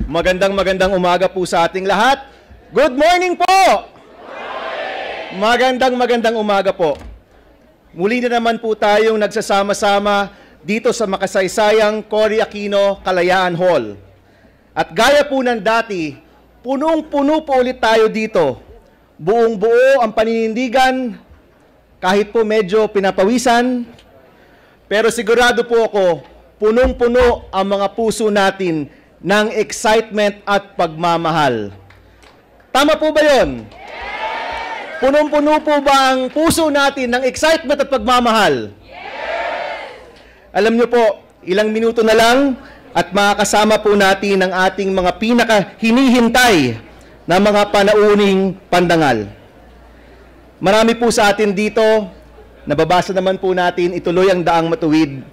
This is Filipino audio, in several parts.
Magandang umaga po sa ating lahat. Good morning po! Magandang umaga po. Muli na naman po tayong nagsasama-sama dito sa makasaysayang Cory Aquino Kalayaan Hall. At gaya po ng dati, punong-puno po ulit tayo dito. Buong-buo ang paninindigan, kahit po medyo pinapawisan, pero sigurado po ako, punong-puno ang mga puso natin ng excitement at pagmamahal. Tama po ba yun? Yes! Punong-puno po ba ang puso natin ng excitement at pagmamahal? Yes! Alam niyo po, ilang minuto na lang at makakasama po natin ang ating mga pinaka-hinihintay na mga panauning pandangal. Marami po sa atin dito, nababasa naman po natin, ituloy ang daang matuwid.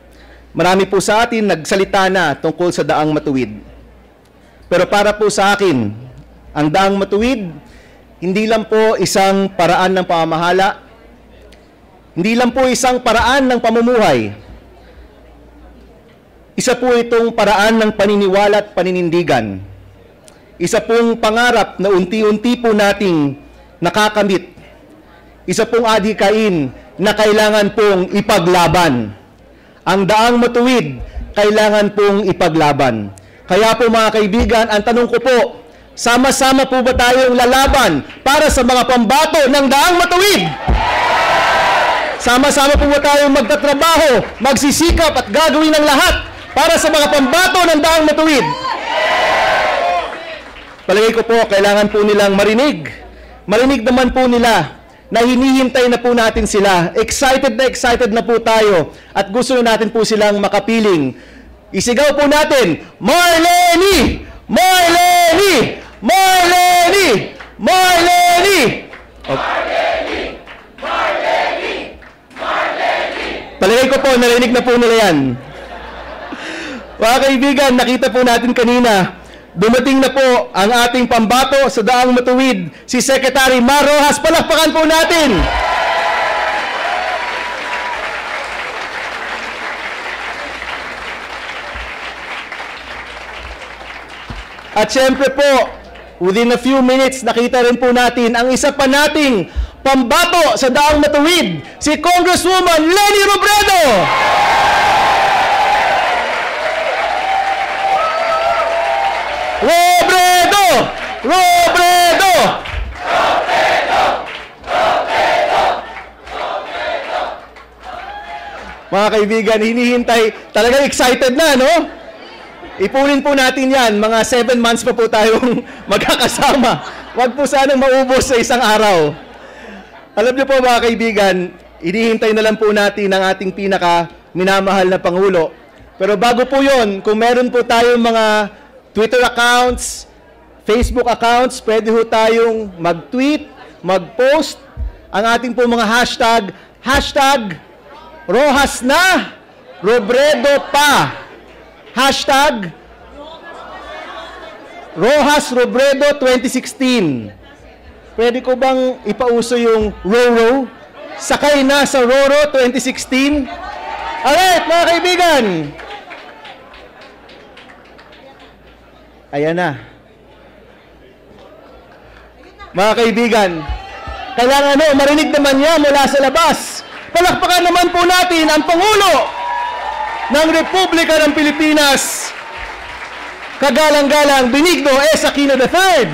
Marami po sa atin nagsalita na tungkol sa daang matuwid. Pero para po sa akin, ang daang matuwid, hindi lang po isang paraan ng pamamahala, hindi lang po isang paraan ng pamumuhay. Isa po itong paraan ng paniniwala at paninindigan. Isa pong pangarap na unti-unti po nating nakakamit. Isa pong adhikain na kailangan pong ipaglaban. Ang daang matuwid, kailangan pong ipaglaban. Kaya po mga kaibigan, ang tanong ko po, sama-sama po ba tayong lalaban para sa mga pambato ng daang matuwid? Sama-sama po ba tayong magtatrabaho, magsisikap at gagawin ng lahat para sa mga pambato ng daang matuwid? Palagay ko po, kailangan po nilang marinig. Marinig naman po nila na hinihintay na po natin sila. Excited na po tayo at gusto na natin po silang makapiling. Isigaw po natin, Marlene! Marlene! Marlene! Marlene! Okay. Marlene! Marlene! Palagay ko po, narinig na po nila yan. Mga kaibigan, nakita po natin kanina, dumating na po ang ating pambato sa daang matuwid, si Secretary Mar Rojas. Palakpakan po natin! At syempre po, within a few minutes, nakita rin po natin ang isa pa nating pambato sa daang matuwid, si Congresswoman Leni Robredo! Robredo! Robredo! Robredo! Robredo! Robredo! Mga kaibigan, hinihintay, talagang excited na, no? Ipunin po natin yan, mga 7 months pa po tayong magkakasama. Huwag po sanang maubos sa isang araw. Alam niyo po mga kaibigan, inihintay na lang po natin ang ating pinaka-minamahal na Pangulo. Pero bago po yon, kung meron po tayong mga Twitter accounts, Facebook accounts, pwede po tayong mag-tweet, mag-post, ang ating po mga hashtag, Rojas na, Robredo pa. Hashtag Rojas Robredo 2016. Pwede ko bang ipauso yung Roro? Sakay na sa Roro 2016? Alright, mga kaibigan. Ayan na. Mga kaibigan, kailangan marinig naman niya mula sa labas. Palakpakan naman po natin ang Pangulo ng Republika ng Pilipinas, kagalang-galang Benigno S. Aquino III.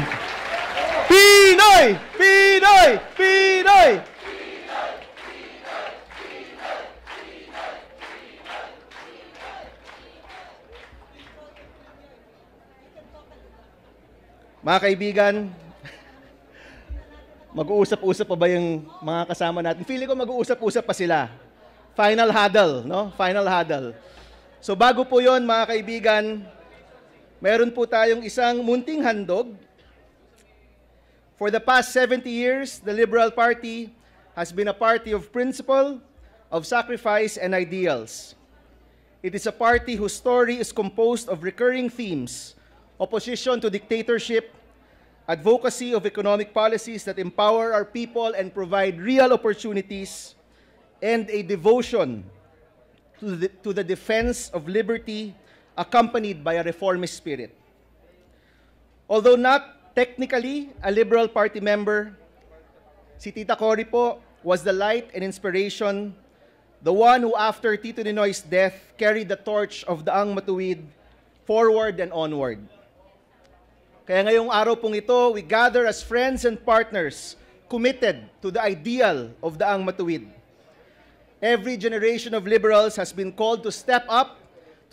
Pinoy! Pinoy! Pinoy! Mga kaibigan, mag-uusap-usap pa ba yung mga kasama natin? Feeling ko mag-uusap-usap pa sila. Final huddle, no? Final huddle. So bago po yon mga kaibigan, meron po tayong isang munting handog. For the past 70 years, the Liberal Party has been a party of principle, of sacrifice, and ideals. It is a party whose story is composed of recurring themes: opposition to dictatorship, advocacy of economic policies that empower our people and provide real opportunities, and a devotion to the defense of liberty accompanied by a reformist spirit. Although not technically a Liberal Party member, si Tita Cory po was the light and inspiration, the one who after Tito Ninoy's death carried the torch of Daang Matuwid forward and onward. Kaya ngayong araw pong ito, we gather as friends and partners committed to the ideal of Daang Matuwid. Every generation of liberals has been called to step up,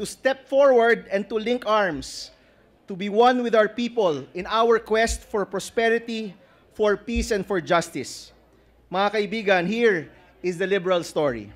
to step forward, and to link arms, to be one with our people in our quest for prosperity, for peace, and for justice. Mga kaibigan, here is the liberal story.